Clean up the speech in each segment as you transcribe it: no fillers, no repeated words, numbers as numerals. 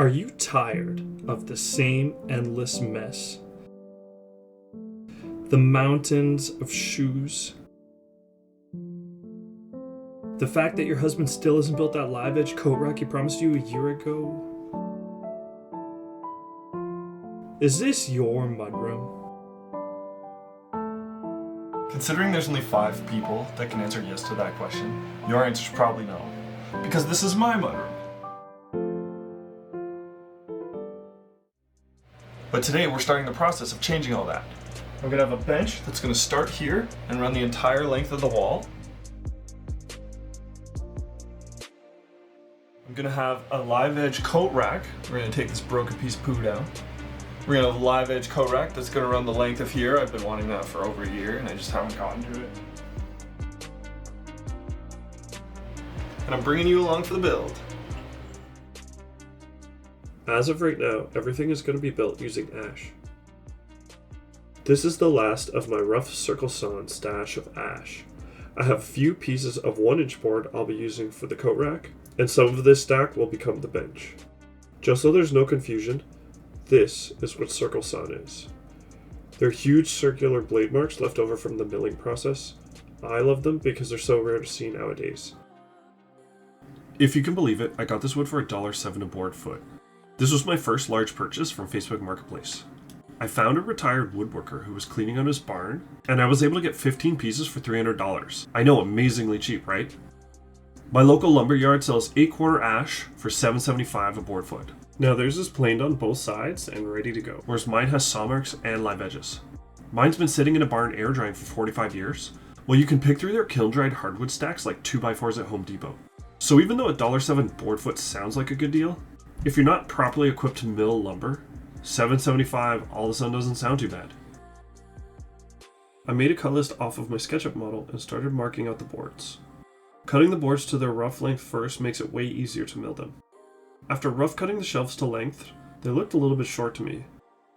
Are you tired of the same endless mess? The mountains of shoes? The fact that your husband still hasn't built that live edge coat rack he promised you a year ago? Is this your mudroom? Considering there's only 5 people that can answer yes to that question, your answer is probably no. Because this is my mudroom. But today we're starting the process of changing all that. I'm gonna have a bench that's gonna start here and run the entire length of the wall. I'm gonna have a live edge coat rack. We're gonna take this broken piece of poo down. We're gonna have a live edge coat rack that's gonna run the length of here. I've been wanting that for over a year and I just haven't gotten to it. And I'm bringing you along for the build. As of right now, everything is going to be built using ash. This is the last of my rough circle sawn stash of ash. I have a few pieces of 1-inch board I'll be using for the coat rack, and some of this stack will become the bench. Just so there's no confusion, this is what circle sawn is. They're huge circular blade marks left over from the milling process. I love them because they're so rare to see nowadays. If you can believe it, I got this wood for $1.07 a board foot. This was my first large purchase from Facebook Marketplace. I found a retired woodworker who was cleaning out his barn, and I was able to get 15 pieces for $300. I know, amazingly cheap, right? My local lumber yard sells 8-corner ash for $7.75 a board foot. Now theirs is planed on both sides and ready to go, whereas mine has saw marks and live edges. Mine's been sitting in a barn air drying for 45 years, while you can pick through their kiln dried hardwood stacks like 2x4s at Home Depot. So even though $1.07 board foot sounds like a good deal, if you're not properly equipped to mill lumber, $7.75 all of a sudden doesn't sound too bad. I made a cut list off of my SketchUp model and started marking out the boards. Cutting the boards to their rough length first makes it way easier to mill them. After rough cutting the shelves to length, they looked a little bit short to me.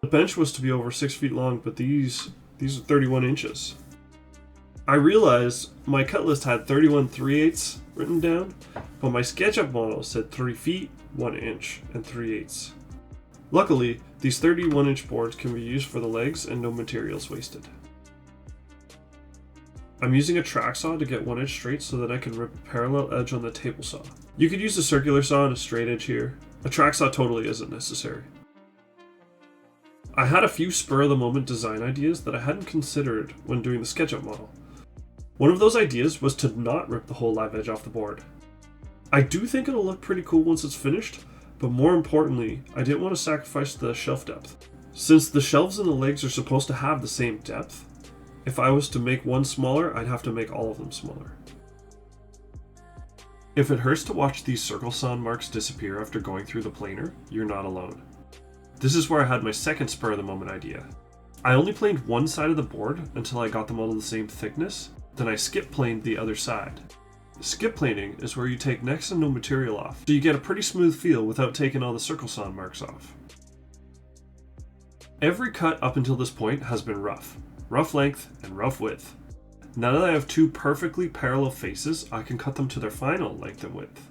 The bench was to be over 6 feet long, but these are 31 inches. I realized my cut list had 31 3/8 written down, but my SketchUp model said 3 feet, 1 inch, and 3/8. Luckily, these 31-inch boards can be used for the legs and no materials wasted. I'm using a track saw to get 1 edge straight so that I can rip a parallel edge on the table saw. You could use a circular saw and a straight edge here. A track saw totally isn't necessary. I had a few spur-of-the-moment design ideas that I hadn't considered when doing the SketchUp model. One of those ideas was to not rip the whole live edge off the board. I do think it'll look pretty cool once it's finished, but more importantly, I didn't want to sacrifice the shelf depth. Since the shelves and the legs are supposed to have the same depth, if I was to make one smaller, I'd have to make all of them smaller. If it hurts to watch these circle sawn marks disappear after going through the planer, you're not alone. This is where I had my second spur-of-the-moment idea. I only planed one side of the board until I got them all the same thickness, then I skip planed the other side. Skip planing is where you take next to no material off, so you get a pretty smooth feel without taking all the circle sawn marks off. Every cut up until this point has been rough length and rough width. Now that I have 2 perfectly parallel faces, I can cut them to their final length and width.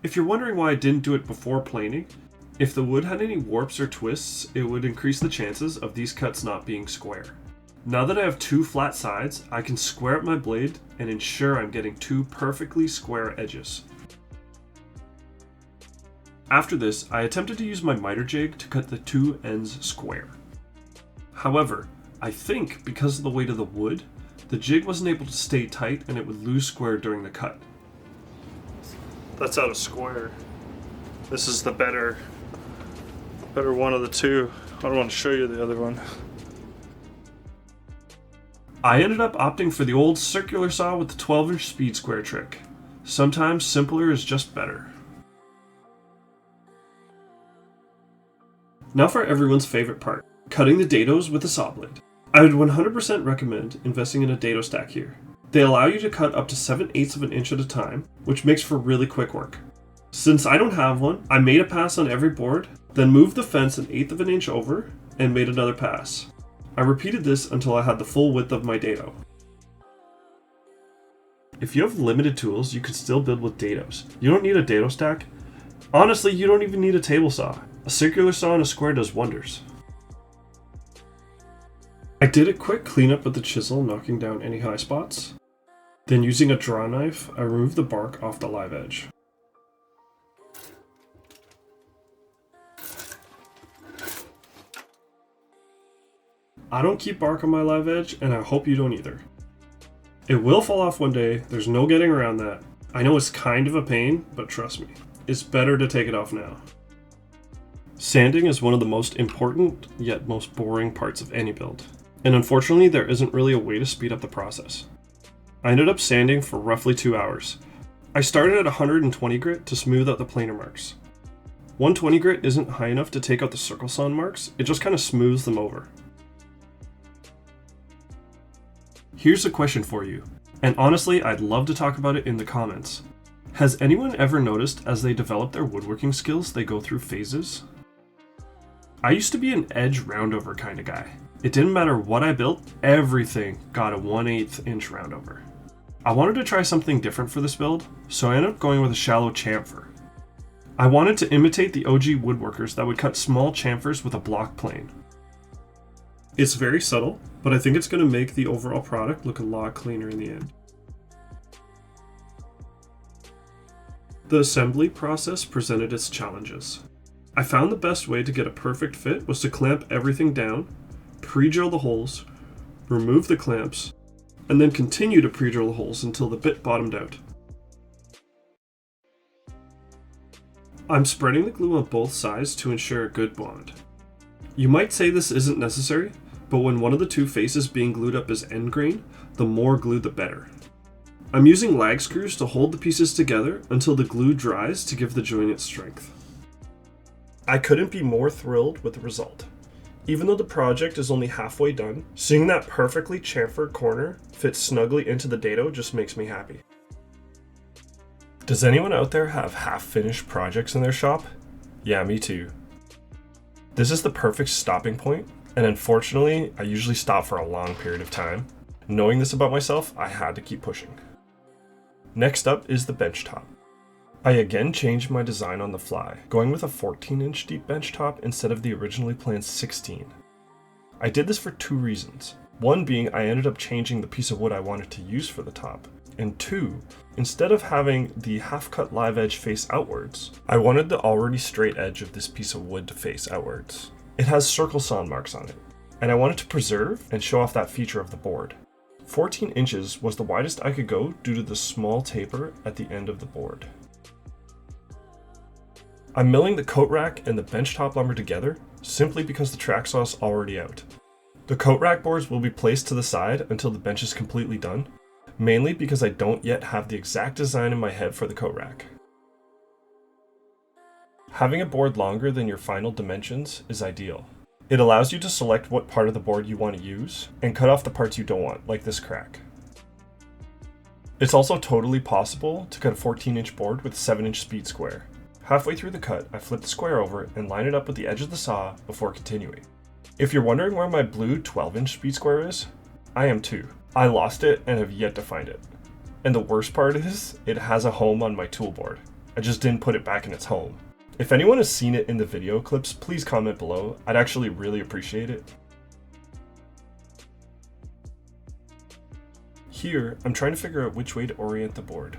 If you're wondering why I didn't do it before planing, if the wood had any warps or twists, it would increase the chances of these cuts not being square. Now that I have 2 flat sides, I can square up my blade and ensure I'm getting 2 perfectly square edges. After this, I attempted to use my miter jig to cut the 2 ends square. However, I think because of the weight of the wood, the jig wasn't able to stay tight and it would lose square during the cut. That's out of square. This is the better one of the two. I don't want to show you the other one. I ended up opting for the old circular saw with the 12-inch speed square trick. Sometimes simpler is just better. Now for everyone's favorite part, cutting the dados with a saw blade. I would 100% recommend investing in a dado stack here. They allow you to cut up to 7/8 of an inch at a time, which makes for really quick work. Since I don't have one, I made a pass on every board, then moved the fence 1/8 of an inch over, and made another pass. I repeated this until I had the full width of my dado. If you have limited tools, you can still build with dados. You don't need a dado stack. Honestly, you don't even need a table saw. A circular saw and a square does wonders. I did a quick cleanup with the chisel, knocking down any high spots. Then using a draw knife, I removed the bark off the live edge. I don't keep bark on my live edge, and I hope you don't either. It will fall off one day, there's no getting around that. I know it's kind of a pain, but trust me, it's better to take it off now. Sanding is one of the most important, yet most boring parts of any build. And unfortunately, there isn't really a way to speed up the process. I ended up sanding for roughly 2 hours. I started at 120 grit to smooth out the planar marks. 120 grit isn't high enough to take out the circle sawn marks, it just kind of smooths them over. Here's a question for you, and honestly, I'd love to talk about it in the comments. Has anyone ever noticed as they develop their woodworking skills, they go through phases? I used to be an edge roundover kind of guy. It didn't matter what I built, everything got a 1/8 inch roundover. I wanted to try something different for this build, so I ended up going with a shallow chamfer. I wanted to imitate the OG woodworkers that would cut small chamfers with a block plane. It's very subtle, but I think it's going to make the overall product look a lot cleaner in the end. The assembly process presented its challenges. I found the best way to get a perfect fit was to clamp everything down, pre-drill the holes, remove the clamps, and then continue to pre-drill the holes until the bit bottomed out. I'm spreading the glue on both sides to ensure a good bond. You might say this isn't necessary, but when one of the two faces being glued up is end grain, the more glue the better. I'm using lag screws to hold the pieces together until the glue dries to give the joint its strength. I couldn't be more thrilled with the result. Even though the project is only halfway done, seeing that perfectly chamfered corner fit snugly into the dado just makes me happy. Does anyone out there have half-finished projects in their shop? Yeah, me too. This is the perfect stopping point, and unfortunately, I usually stop for a long period of time. Knowing this about myself, I had to keep pushing. Next up is the bench top. I again changed my design on the fly, going with a 14-inch deep bench top instead of the originally planned 16. I did this for 2 reasons. One being I ended up changing the piece of wood I wanted to use for the top. And 2, instead of having the half-cut live edge face outwards, I wanted the already straight edge of this piece of wood to face outwards. It has circle sawn marks on it, and I wanted to preserve and show off that feature of the board. 14 inches was the widest I could go due to the small taper at the end of the board. I'm milling the coat rack and the bench top lumber together simply because the track saw is already out. The coat rack boards will be placed to the side until the bench is completely done, mainly because I don't yet have the exact design in my head for the coat rack. Having a board longer than your final dimensions is ideal. It allows you to select what part of the board you want to use and cut off the parts you don't want, like this crack. It's also totally possible to cut a 14-inch board with a 7-inch speed square. Halfway through the cut, I flip the square over and line it up with the edge of the saw before continuing. If you're wondering where my blue 12-inch speed square is, I am too. I lost it and have yet to find it. And the worst part is, it has a home on my tool board. I just didn't put it back in its home. If anyone has seen it in the video clips, please comment below. I'd actually really appreciate it. Here, I'm trying to figure out which way to orient the board.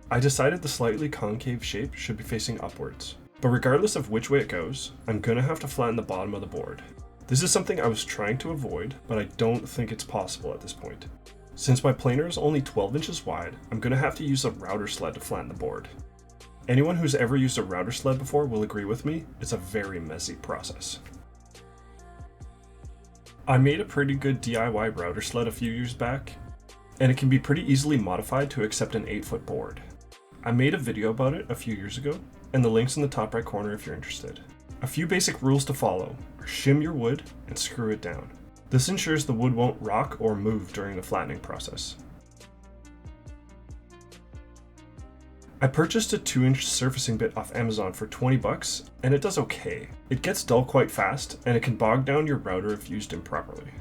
I decided the slightly concave shape should be facing upwards. But regardless of which way it goes, I'm gonna have to flatten the bottom of the board. This is something I was trying to avoid, but I don't think it's possible at this point. Since my planer is only 12 inches wide, I'm gonna have to use a router sled to flatten the board. Anyone who's ever used a router sled before will agree with me, it's a very messy process. I made a pretty good DIY router sled a few years back, and it can be pretty easily modified to accept an 8-foot board. I made a video about it a few years ago, and the link's in the top right corner if you're interested. A few basic rules to follow are shim your wood and screw it down. This ensures the wood won't rock or move during the flattening process. I purchased a 2-inch surfacing bit off Amazon for 20 bucks, and it does okay. It gets dull quite fast, and it can bog down your router if used improperly.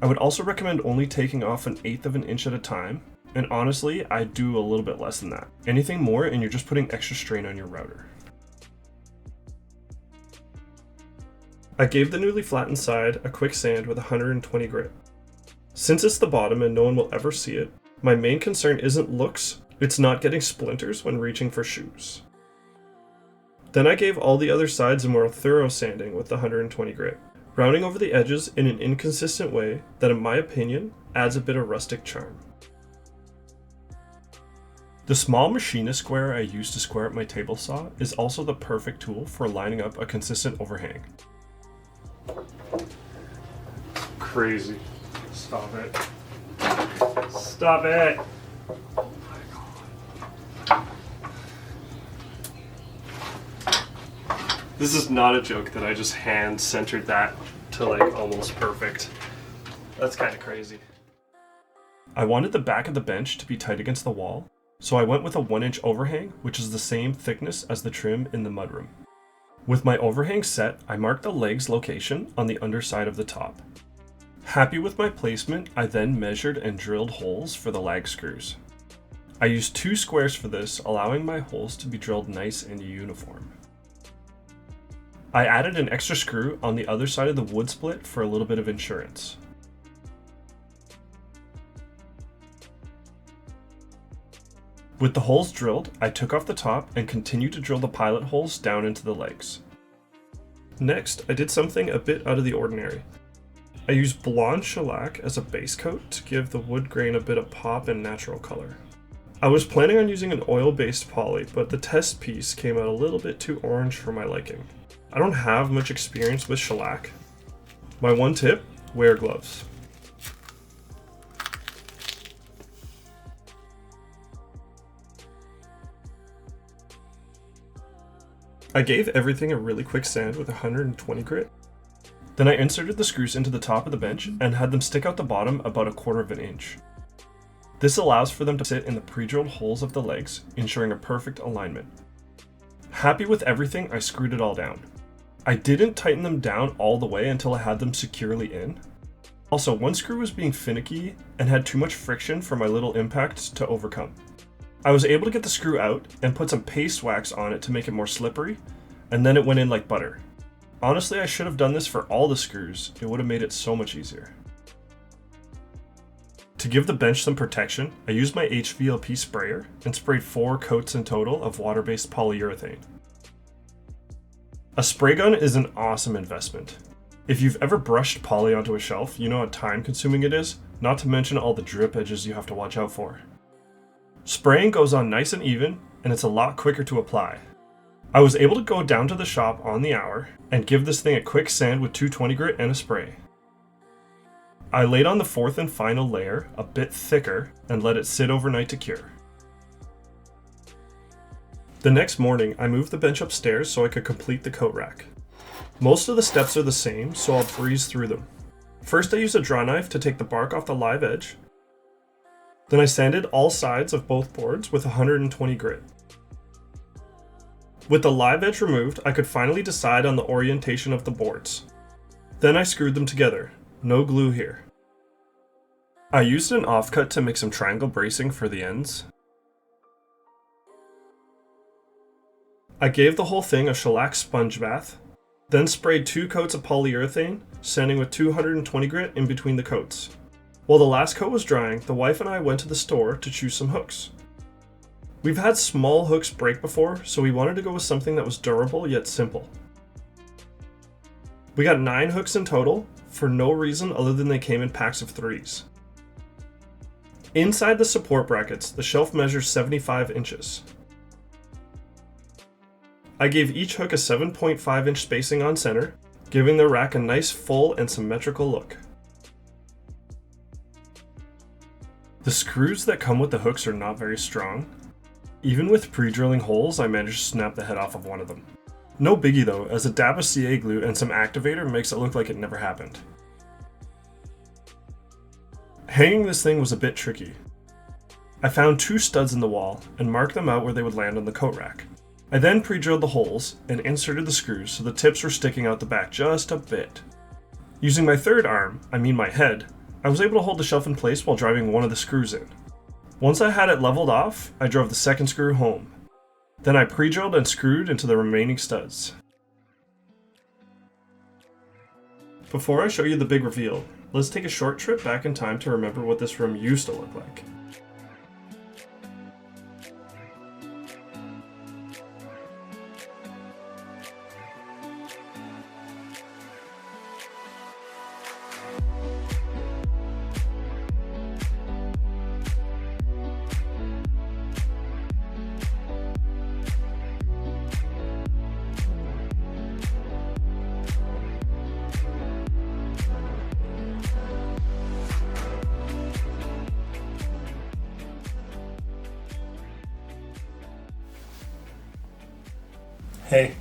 I would also recommend only taking off 1/8 of an inch at a time, and honestly, I do a little bit less than that. Anything more and you're just putting extra strain on your router. I gave the newly flattened side a quick sand with 120 grit. Since it's the bottom and no one will ever see it, my main concern isn't looks, it's not getting splinters when reaching for shoes. Then I gave all the other sides a more thorough sanding with the 120 grit, rounding over the edges in an inconsistent way that, in my opinion, adds a bit of rustic charm. The small machinist square I used to square up my table saw is also the perfect tool for lining up a consistent overhang. Crazy. Stop it. Stop it! This is not a joke that I just hand centered that to like almost perfect. That's kind of crazy. I wanted the back of the bench to be tight against the wall, so I went with a 1-inch overhang, which is the same thickness as the trim in the mudroom. With my overhang set, I marked the legs location on the underside of the top. Happy with my placement, I then measured and drilled holes for the lag screws. I used 2 squares for this, allowing my holes to be drilled nice and uniform. I added an extra screw on the other side of the wood split for a little bit of insurance. With the holes drilled, I took off the top and continued to drill the pilot holes down into the legs. Next, I did something a bit out of the ordinary. I used blonde shellac as a base coat to give the wood grain a bit of pop and natural color. I was planning on using an oil-based poly, but the test piece came out a little bit too orange for my liking. I don't have much experience with shellac. My one tip, wear gloves. I gave everything a really quick sand with 120 grit. Then I inserted the screws into the top of the bench and had them stick out the bottom about 1/4 of an inch. This allows for them to sit in the pre-drilled holes of the legs, ensuring a perfect alignment. Happy with everything, I screwed it all down. I didn't tighten them down all the way until I had them securely in. Also, one screw was being finicky and had too much friction for my little impact to overcome. I was able to get the screw out and put some paste wax on it to make it more slippery, and then it went in like butter. Honestly, I should have done this for all the screws. It would have made it so much easier. To give the bench some protection, I used my HVLP sprayer and sprayed 4 coats in total of water-based polyurethane. A spray gun is an awesome investment. If you've ever brushed poly onto a shelf, you know how time-consuming it is, not to mention all the drip edges you have to watch out for. Spraying goes on nice and even, and it's a lot quicker to apply. I was able to go down to the shop on the hour and give this thing a quick sand with 220 grit and a spray. I laid on the 4th and final layer, a bit thicker, and let it sit overnight to cure. The next morning, I moved the bench upstairs so I could complete the coat rack. Most of the steps are the same, so I'll breeze through them. First, I used a draw knife to take the bark off the live edge. Then I sanded all sides of both boards with 120 grit. With the live edge removed, I could finally decide on the orientation of the boards. Then I screwed them together. No glue here. I used an offcut to make some triangle bracing for the ends. I gave the whole thing a shellac sponge bath, then sprayed 2 coats of polyurethane, sanding with 220 grit in between the coats. While the last coat was drying, the wife and I went to the store to choose some hooks. We've had small hooks break before, so we wanted to go with something that was durable yet simple. We got 9 hooks in total, for no reason other than they came in packs of 3s. Inside the support brackets, the shelf measures 75 inches. I gave each hook a 7.5 inch spacing on center, giving the rack a nice full and symmetrical look. The screws that come with the hooks are not very strong. Even with pre-drilling holes, I managed to snap the head off of one of them. No biggie though, as a dab of CA glue and some activator makes it look like it never happened. Hanging this thing was a bit tricky. I found 2 studs in the wall and marked them out where they would land on the coat rack. I then pre-drilled the holes and inserted the screws so the tips were sticking out the back just a bit. Using my third arm, I mean my head, I was able to hold the shelf in place while driving one of the screws in. Once I had it leveled off, I drove the second screw home. Then I pre-drilled and screwed into the remaining studs. Before I show you the big reveal, let's take a short trip back in time to remember what this room used to look like. Hey.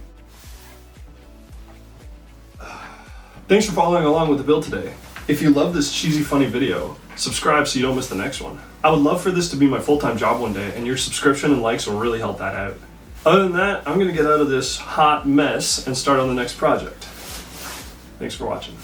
Thanks for following along with the build today. If you love this cheesy funny video, subscribe so you don't miss the next one. I would love for this to be my full-time job one day, and your subscription and likes will really help that out. Other than that, I'm gonna get out of this hot mess and start on the next project. Thanks for watching.